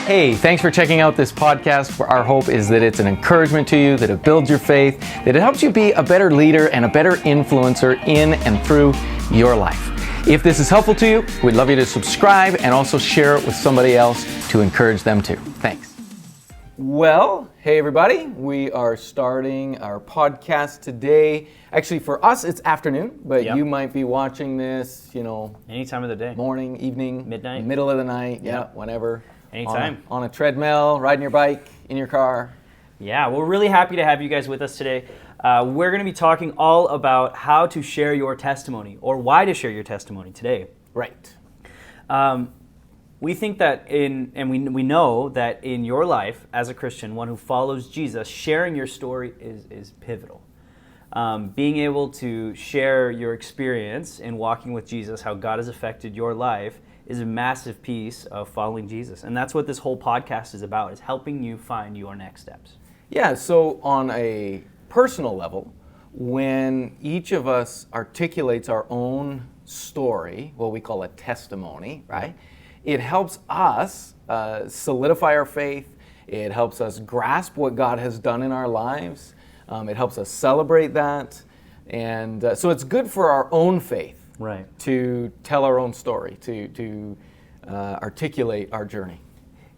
Hey, thanks for checking out this podcast. Our hope is that it's an encouragement to you, that it builds your faith, that it helps you be a better leader and a better influencer in and through your life. If this is helpful to you, we'd love you to subscribe and also share it with somebody else to encourage them too. Thanks. Well, hey everybody, we are starting our podcast today. Actually, for us, it's afternoon, but you might be watching this, any time of the day. Morning, evening, midnight, middle of the night, whenever. Anytime. On a treadmill, riding your bike, in your car. Yeah, we're really happy to have you guys with us today. We're going to be talking all about how to share your testimony, or why to share your testimony today. Right. We think that we know that in your life as a Christian, one who follows Jesus, sharing your story is pivotal. Being able to share your experience in walking with Jesus, how God has affected your life, is a massive piece of following Jesus. And that's what this whole podcast is about, is helping you find your next steps. Yeah, so on a personal level, when each of us articulates our own story, what we call a testimony, right? It helps us solidify our faith. It helps us grasp what God has done in our lives. It helps us celebrate that. And so it's good for our own faith. Right. To tell our own story, to articulate our journey.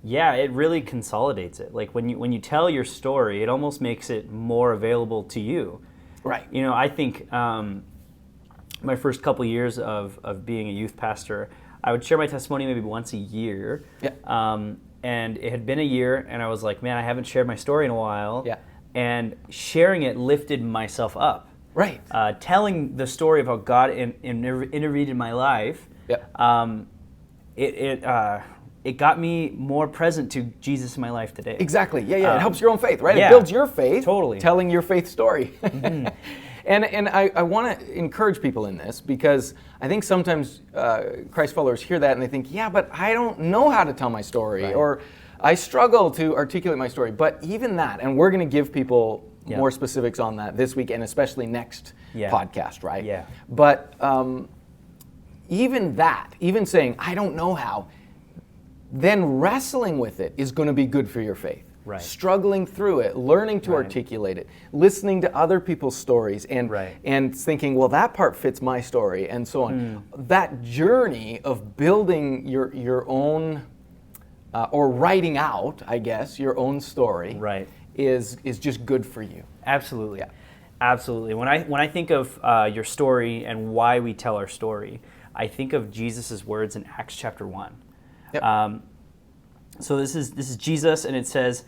Yeah, it really consolidates it. Like when you tell your story, it almost makes it more available to you. Right. I think my first couple years of being a youth pastor, I would share my testimony maybe once a year. Yeah. And it had been a year, and I was like, man, I haven't shared my story in a while. Yeah. And sharing it lifted myself up. Right. Telling the story of how God intervened in my life, it got me more present to Jesus in my life today. Exactly. Yeah. It helps your own faith, right? Yeah, it builds your faith. Totally. Telling your faith story. Mm-hmm. And I want to encourage people in this, because I think sometimes Christ followers hear that and they think, yeah, but I don't know how to tell my story, right. Or I struggle to articulate my story. But even that, and we're going to give people more specifics on that this week and especially next podcast, right? Yeah. But even saying, I don't know how, then wrestling with it is going to be good for your faith. Right. Struggling through it, learning to articulate it, listening to other people's stories, and thinking, well, that part fits my story, and so on. That journey of building your own, or writing out, I guess, your own story, is just good for you. Absolutely. Yeah. Absolutely. When I think of your story and why we tell our story, I think of Jesus' words in Acts chapter 1. Yep. So this is Jesus, and it says,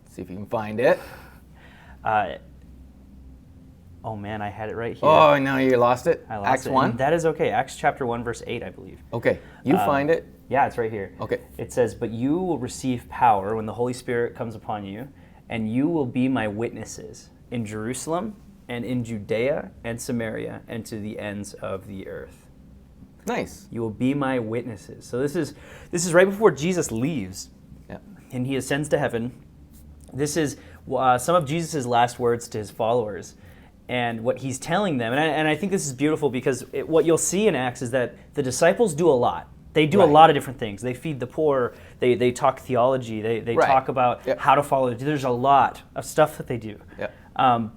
see if you can find it. Oh man, I had it right here. Oh, no, you lost it? I lost Acts it. 1? And that is okay. Acts chapter 1, verse 8, I believe. Okay, you find it? Yeah, it's right here. Okay. It says, but you will receive power when the Holy Spirit comes upon you, and you will be my witnesses in Jerusalem and in Judea and Samaria and to the ends of the earth. Nice. You will be my witnesses. So this is right before Jesus leaves, and he ascends to heaven. This is some of Jesus' last words to his followers, and what he's telling them. And I think this is beautiful, because what you'll see in Acts is that the disciples do a lot. They do a lot of different things. They feed the poor. They talk theology. They talk about how to follow. There's a lot of stuff that they do. Yep.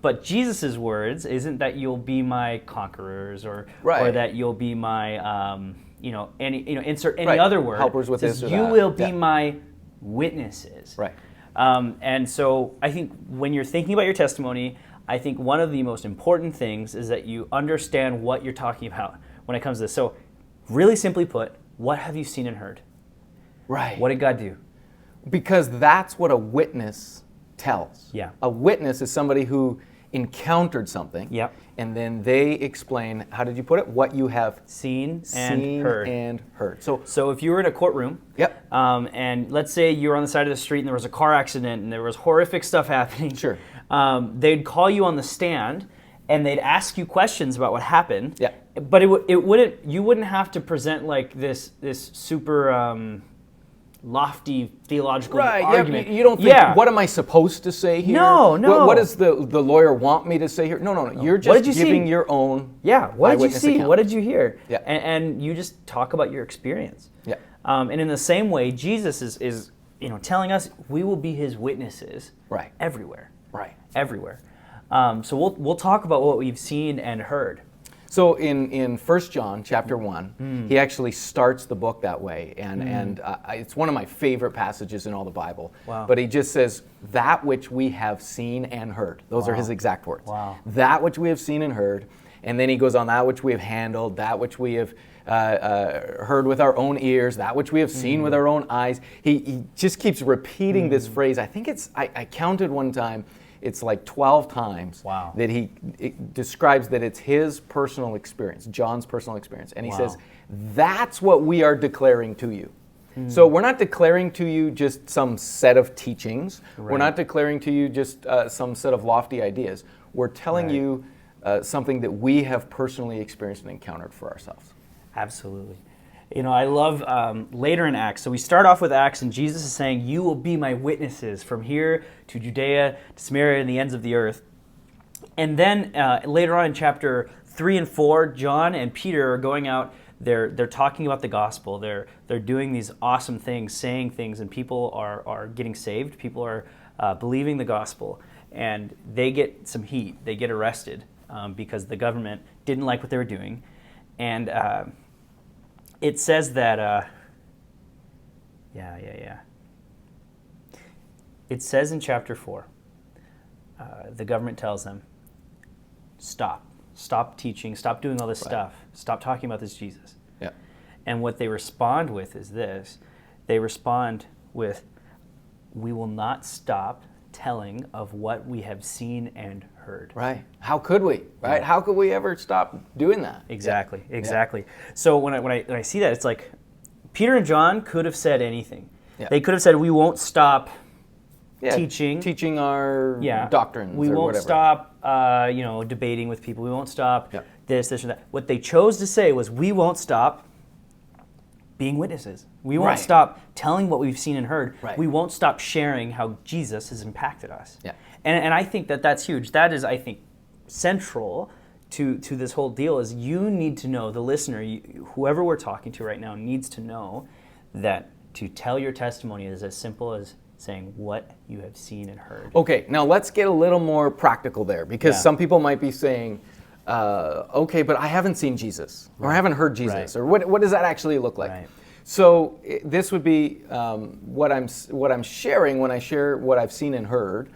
But Jesus' words isn't that you'll be my conquerors or that you'll be my insert any other word. Helpers with this or that. You will be my witnesses. Right. And so I think when you're thinking about your testimony, I think one of the most important things is that you understand what you're talking about when it comes to this. So really simply put, what have you seen and heard? Right. What did God do? Because that's what a witness tells. Yeah. A witness is somebody who encountered something. Yep. And then they explain, how did you put it? What you have seen and heard. So if you were in a courtroom, and let's say you were on the side of the street and there was a car accident and there was horrific stuff happening. Sure. They'd call you on the stand and they'd ask you questions about what happened. Yeah. But you wouldn't have to present like this super lofty theological Right, argument. yeah, you don't think, what am I supposed to say here? No, no. What does the lawyer want me to say here? No. You're just giving your own what did you see? account. What did you hear? Yeah. And you just talk about your experience. Yeah. And in the same way, Jesus is telling us we will be his witnesses everywhere. Right. Everywhere. So we'll talk about what we've seen and heard. So in 1 John chapter 1, he actually starts the book that way, and it's one of my favorite passages in all the Bible. Wow. But he just says, that which we have seen and heard. Those are his exact words. Wow. That which we have seen and heard. And then he goes on, that which we have handled, that which we have heard with our own ears, that which we have seen with our own eyes. He just keeps repeating this phrase. I think I counted one time, it's like 12 times that he describes that it's his personal experience, John's personal experience. And he says, that's what we are declaring to you. So we're not declaring to you just some set of teachings. Right. We're not declaring to you just some set of lofty ideas. We're telling you something that we have personally experienced and encountered for ourselves. Absolutely. I love later in Acts. So we start off with Acts, and Jesus is saying, you will be my witnesses from here to Judea, to Samaria, and the ends of the earth. And then later on in chapter 3 and 4, John and Peter are going out. They're talking about the gospel. They're doing these awesome things, saying things, and people are getting saved. People are believing the gospel. And they get some heat. They get arrested because the government didn't like what they were doing. And it says that, It says in chapter 4, the government tells them, stop teaching, stop doing all this stuff, stop talking about this Jesus. Yeah. And what they respond with is this. They respond with, we will not stop telling of what we have seen and heard. Right. How could we? Right. How could we ever stop doing that? Exactly. So when I see that, it's like Peter and John could have said anything. Yeah. They could have said, we won't stop teaching our doctrines. We won't stop debating with people. We won't stop this, or that. What they chose to say was, we won't stop being witnesses. We won't stop telling what we've seen and heard. Right. We won't stop sharing how Jesus has impacted us. Yeah. And I think that's huge. That is, I think, central to this whole deal is you need to know, the listener, whoever we're talking to right now needs to know that to tell your testimony is as simple as saying what you have seen and heard. Okay, now let's get a little more practical there, because some people might be saying, okay, but I haven't seen Jesus, or I haven't heard Jesus, or what does that actually look like? Right. So this would be what I'm sharing when I share what I've seen and heard,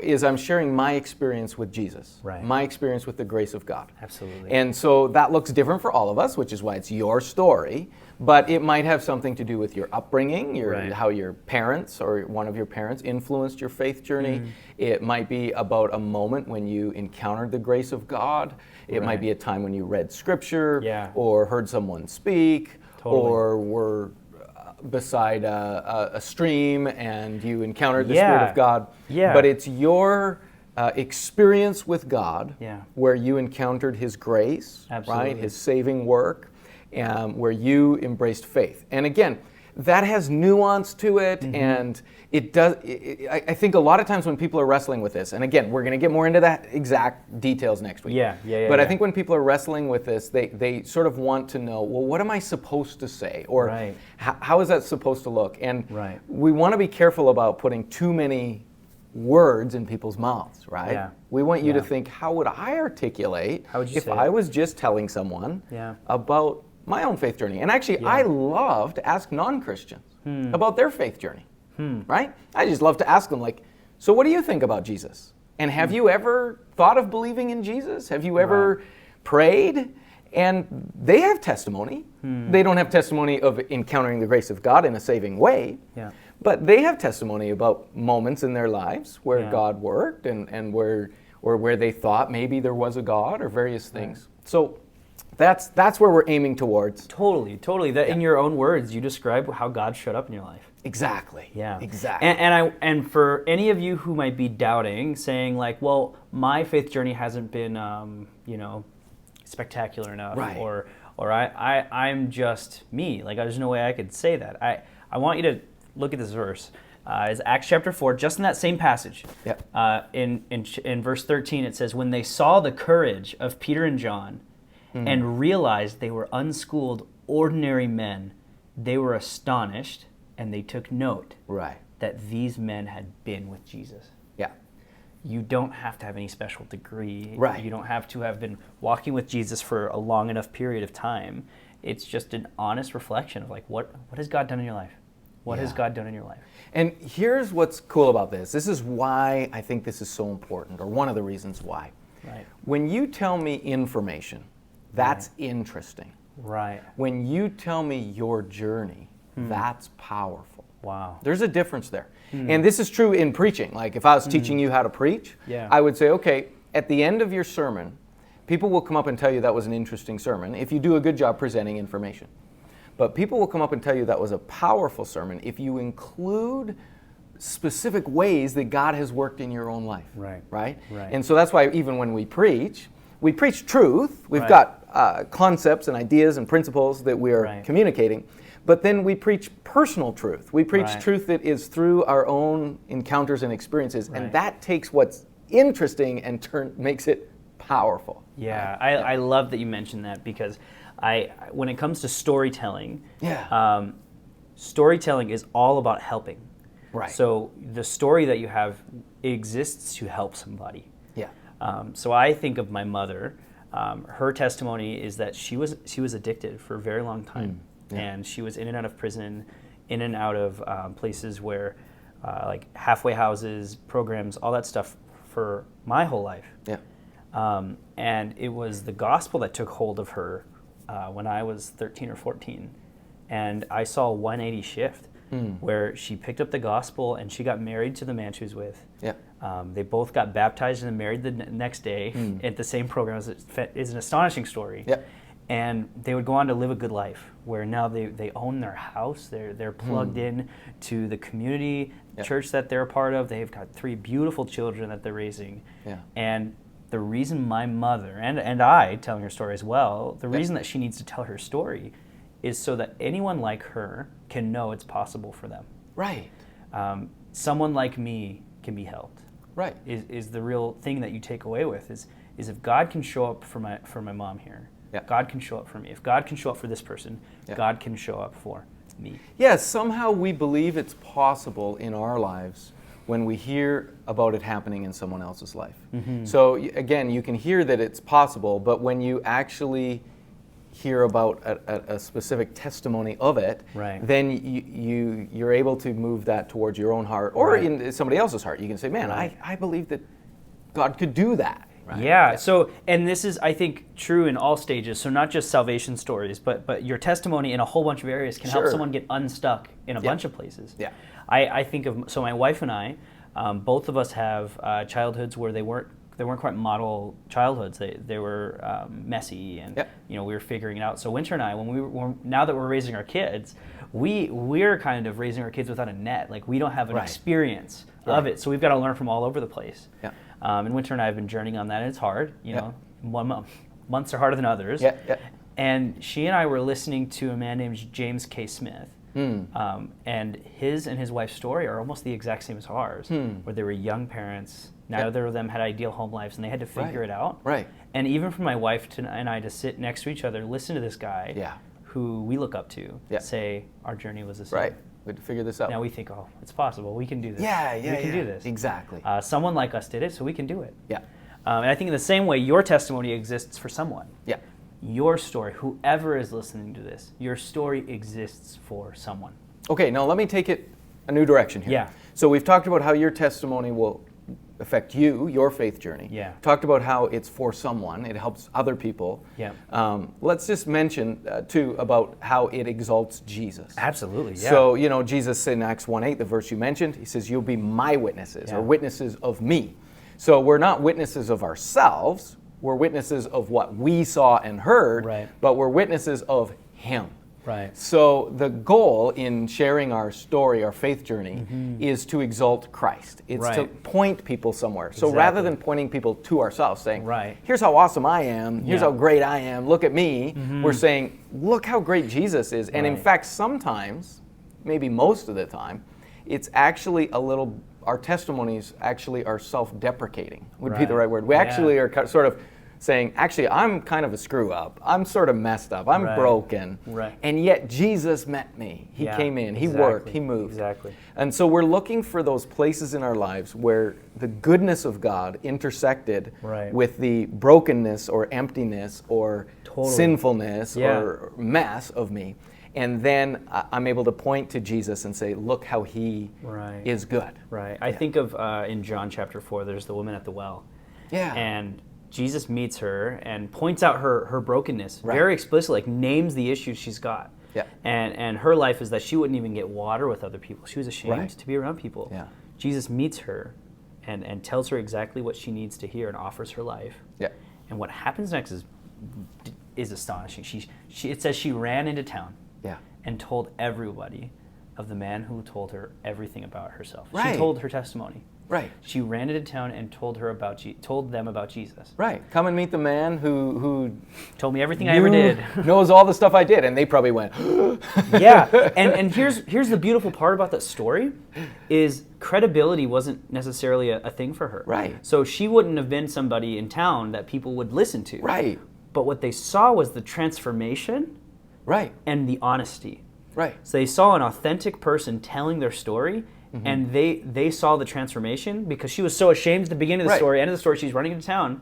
is I'm sharing my experience with Jesus, my experience with the grace of God. Absolutely. And so that looks different for all of us, which is why it's your story, but it might have something to do with your upbringing, how your parents or one of your parents influenced your faith journey. It might be about a moment when you encountered the grace of God. It might be a time when you read scripture or heard someone speak. Totally. Or were beside a stream and you encountered the Spirit of God. Yeah. But it's your experience with God where you encountered His grace, right? His saving work, where you embraced faith. And again, that has nuance to it, and it does. I think a lot of times when people are wrestling with this, and again, we're going to get more into that exact details next week. But I think when people are wrestling with this, they sort of want to know, well, what am I supposed to say, or how is that supposed to look? And we want to be careful about putting too many words in people's mouths, right? Yeah. We want you to think, how would I articulate if I was just telling someone about my own faith journey? And actually, I love to ask non-Christians about their faith journey, right? I just love to ask them, like, so what do you think about Jesus? And have you ever thought of believing in Jesus? Have you ever prayed? And they have testimony. They don't have testimony of encountering the grace of God in a saving way, but they have testimony about moments in their lives where God worked and where they thought maybe there was a God or various things. So that's where we're aiming towards. Totally. That in your own words, you describe how God showed up in your life. Exactly. Yeah. Exactly. And for any of you who might be doubting, saying like, well, my faith journey hasn't been, spectacular enough, or I'm just me. Like, there's no way I could say that. I want you to look at this verse. It's Acts chapter 4, just in that same passage. Yep. In verse 13, it says, when they saw the courage of Peter and John and realized they were unschooled, ordinary men, they were astonished, and they took note Right. that these men had been with Jesus. Yeah. You don't have to have any special degree. Right. You don't have to have been walking with Jesus for a long enough period of time. It's just an honest reflection of like, what has God done in your life? What has God done in your life? And here's what's cool about this. This is why I think this is so important, or one of the reasons why. Right. When you tell me information, that's interesting. Right. When you tell me your journey, that's powerful. Wow. There's a difference there. And this is true in preaching. Like if I was teaching you how to preach, I would say, okay, at the end of your sermon, people will come up and tell you that was an interesting sermon if you do a good job presenting information. But people will come up and tell you that was a powerful sermon if you include specific ways that God has worked in your own life. Right. Right? Right. And so that's why even when we preach truth. We've got concepts and ideas and principles that we are communicating. But then we preach personal truth. We preach truth that is through our own encounters and experiences. And that takes what's interesting and makes it powerful. Yeah, I love that you mentioned that, because when it comes to storytelling, storytelling is all about helping. Right. So the story that you have exists to help somebody. Yeah. So I think of my mother. Her testimony is that she was addicted for a very long time, and she was in and out of prison, in and out of places where, like halfway houses, programs, all that stuff for my whole life. Yeah. And it was the gospel that took hold of her when I was 13 or 14. And I saw a 180 shift where she picked up the gospel and she got married to the man she was with. Yeah. They both got baptized and married the next day at the same program. It's an astonishing story. Yeah. And they would go on to live a good life where now they own their house. They're plugged in to the community, church that they're a part of. They've got 3 beautiful children that they're raising. Yeah. And the reason my mother, and I telling her story as well, the reason that she needs to tell her story is so that anyone like her can know it's possible for them. Right. Someone like me can be helped. Right. Is the real thing that you take away with is if God can show up for my mom here, God can show up for me. If God can show up for this person, God can show up for me. Yeah, somehow we believe it's possible in our lives when we hear about it happening in someone else's life. So again, you can hear that it's possible, but when you actually hear about a specific testimony of it, then you're able to move that towards your own heart or in somebody else's heart. You can say, man, I believe that God could do that. Right? Yeah. So, and this is, I think, true in all stages. So not just salvation stories, but your testimony in a whole bunch of areas can help someone get unstuck in a bunch of places. Yeah. I think of, so my wife and I, both of us have childhoods where they weren't quite model childhoods. They were messy, and we were figuring it out. So Winter and I, now that we're raising our kids, we're kind of raising our kids without a net. Like we don't have an experience of it, so we've got to learn from all over the place. Yeah. And Winter and I have been journeying on that, and it's hard. You know, months are harder than others. Yeah. Yeah. And she and I were listening to a man named James K. Smith. And his wife's story are almost the exact same as ours, where they were young parents. Neither of them had ideal home lives, and they had to figure it out. Right. And even for my wife and I to sit next to each other, listen to this guy, who we look up to, say our journey was the same. Right. We had to figure this out. Now we think, oh, it's possible. We can do this. Yeah. We can do this. Exactly. Someone like us did it, so we can do it. Yeah. And I think in the same way, your testimony exists for someone. Yeah. Your story, whoever is listening to this, your story exists for someone. Okay, now let me take it a new direction here. Yeah. So we've talked about how your testimony will affect you, your faith journey. Yeah. Talked about how it's for someone, it helps other people. Yeah. Let's just mention, too, about how it exalts Jesus. Absolutely, yeah. So, Jesus in Acts 1:8, the verse you mentioned, he says, you'll be my witnesses, or witnesses of me. So we're not witnesses of ourselves, we're witnesses of what we saw and heard, but we're witnesses of him. Right. So the goal in sharing our story, our faith journey, is to exalt Christ. It's to point people somewhere. So rather than pointing people to ourselves, saying, here's how awesome I am, here's how great I am, look at me, we're saying, look how great Jesus is. And in fact, sometimes maybe most of the time, it's actually our testimonies actually are self-deprecating, would be the right word. We actually are sort of saying, actually, I'm kind of a screw up. I'm sort of messed up. I'm broken. Right. And yet Jesus met me. He came in. He worked. He moved. Exactly. And so we're looking for those places in our lives where the goodness of God intersected with the brokenness or emptiness or sinfulness or mess of me. And then I'm able to point to Jesus and say, look how he is good. Right. I think of in John chapter 4, there's the woman at the well. Yeah. And Jesus meets her and points out her brokenness very explicitly, like names the issues she's got. Yeah. And her life is that she wouldn't even get water with other people. She was ashamed to be around people. Yeah. Jesus meets her and tells her exactly what she needs to hear and offers her life. Yeah. And what happens next is astonishing. It says she ran into town and told everybody of the man who told her everything about herself. She told her testimony. Right. She ran into town and told them about Jesus. Right. Come and meet the man who told me everything I ever did. Knows all the stuff I did, and they probably went. Yeah. And here's the beautiful part about that story, is credibility wasn't necessarily a thing for her. Right. So she wouldn't have been somebody in town that people would listen to. Right. But what they saw was the transformation. Right. And the honesty. Right. So they saw an authentic person telling their story. Mm-hmm. And they saw the transformation because she was so ashamed at the beginning of the story, end of the story, she's running into town.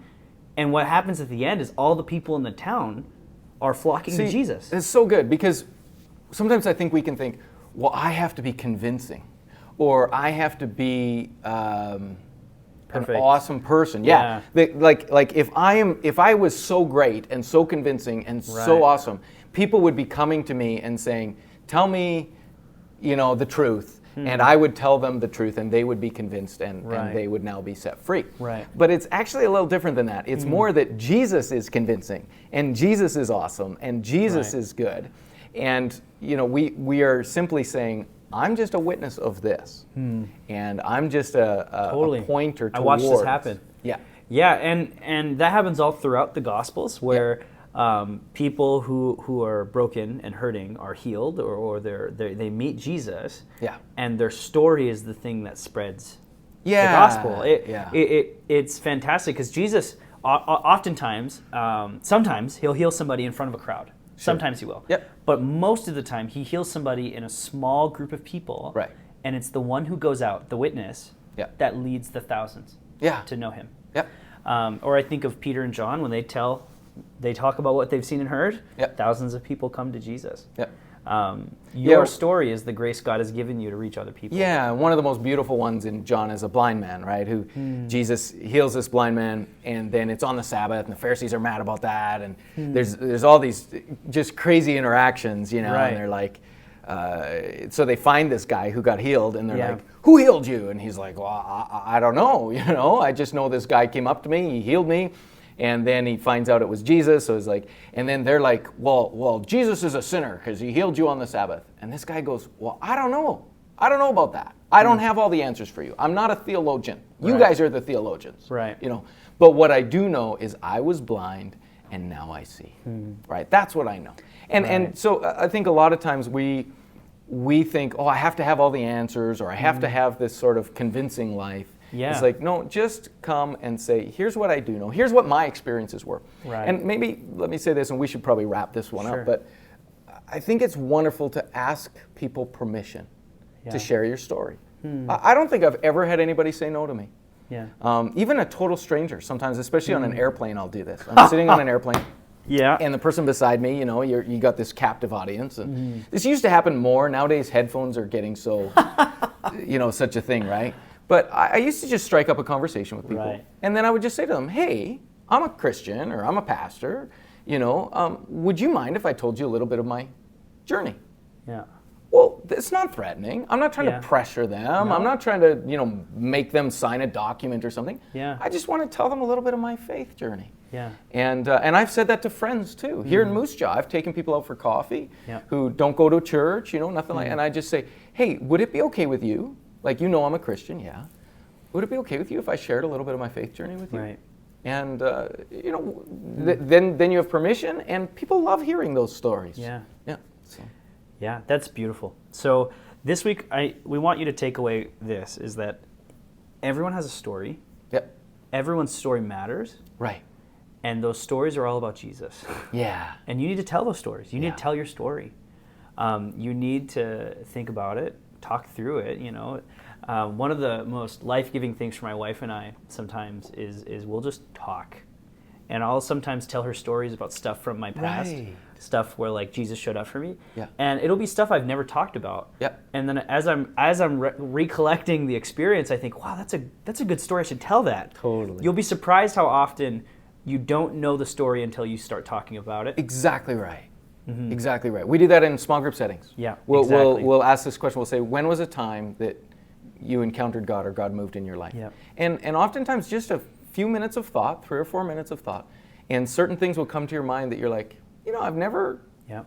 And what happens at the end is all the people in the town are flocking to Jesus. It's so good because sometimes I think we can think, well, I have to be convincing or I have to be an awesome person. Yeah. Like if I was so great and so convincing and so awesome, people would be coming to me and saying, tell me, the truth. And I would tell them the truth, and they would be convinced, and they would now be set free. Right. But it's actually a little different than that. It's more that Jesus is convincing, and Jesus is awesome, and Jesus is good. And we are simply saying, I'm just a witness of this, and I'm just a pointer towards. I watched this happen. Yeah. Yeah, and that happens all throughout the Gospels, where people who are broken and hurting are healed, or they meet Jesus, and their story is the thing that spreads the gospel. It's fantastic because Jesus oftentimes, sometimes he'll heal somebody in front of a crowd. Sure. Sometimes he will. Yep. But most of the time he heals somebody in a small group of people. Right. And it's the one who goes out, the witness, that leads the thousands to know him. Yep. Or I think of Peter and John when they talk about what they've seen and heard. Thousands of people come to Jesus. Your story is the grace God has given you to reach other people. Yeah, one of the most beautiful ones in John is a blind man, right? Who Jesus heals this blind man, and then it's on the Sabbath, and the Pharisees are mad about that, and there's all these just crazy interactions, and they're like, so they find this guy who got healed, and they're like, who healed you? And he's like, well, I don't know, I just know this guy came up to me, he healed me. And then he finds out it was Jesus, so he's like, and then they're like, well, Jesus is a sinner because he healed you on the Sabbath. And this guy goes, well, I don't know about that. I don't have all the answers for you. I'm not a theologian. You guys are the theologians. Right. But what I do know is I was blind and now I see. Right. That's what I know. And so I think a lot of times we think, I have to have all the answers, or I have to have this sort of convincing life. Yeah. It's like, no, just come and say, here's what I do know. Here's what my experiences were. Right. And maybe, let me say this, and we should probably wrap this one up, but I think it's wonderful to ask people permission to share your story. I don't think I've ever had anybody say no to me. Yeah. Even a total stranger, sometimes, especially on an airplane, I'll do this. I'm sitting on an airplane. Yeah. And the person beside me, you got this captive audience. And this used to happen more. Nowadays, headphones are getting so, such a thing, right? But I used to just strike up a conversation with people. Right. And then I would just say to them, hey, I'm a Christian or I'm a pastor. Would you mind if I told you a little bit of my journey? Yeah. Well, it's not threatening. I'm not trying to pressure them. No. I'm not trying to, make them sign a document or something. Yeah. I just want to tell them a little bit of my faith journey. Yeah. And I've said that to friends too. Here in Moose Jaw, I've taken people out for coffee who don't go to church, nothing like that. And I just say, hey, would it be okay with you? Like, I'm a Christian, yeah. Would it be okay with you if I shared a little bit of my faith journey with you? Right. And, then you have permission, and people love hearing those stories. Yeah. Yeah. So. Yeah, that's beautiful. So This week, we want you to take away this, is that everyone has a story. Yep. Everyone's story matters. Right. And those stories are all about Jesus. Yeah. And you need to tell those stories. You need Yeah. to tell your story. You need to think about it, talk through it, you know. One of the most life-giving things for my wife and I sometimes is we'll just talk. And I'll sometimes tell her stories about stuff from my past, Right. stuff where like Jesus showed up for me. Yeah. And it'll be stuff I've never talked about. Yep. And then as I'm recollecting the experience, I think, wow, that's a good story. I should tell that. Totally. You'll be surprised how often you don't know the story until you start talking about it. Exactly right. Exactly right. We do that in small group settings. Yeah, Exactly. We'll ask this question. We'll say, when was a time that you encountered God or God moved in your life? Yep. And oftentimes just a few minutes of thought, 3 or 4 minutes of thought, and certain things will come to your mind that you're like, you know, I've never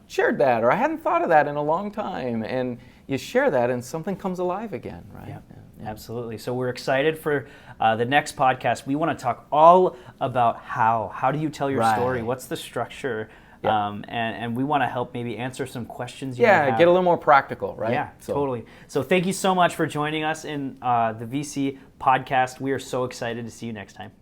shared that, or I hadn't thought of that in a long time. And you share that and something comes alive again, right? Yeah. Absolutely. So we're excited for the next podcast. We want to talk all about how do you tell your story? What's the structure? And we want to help maybe answer some questions you might have. Get a little more practical, right? Yeah, totally. So thank you so much for joining us in the VC podcast. We are so excited to see you next time.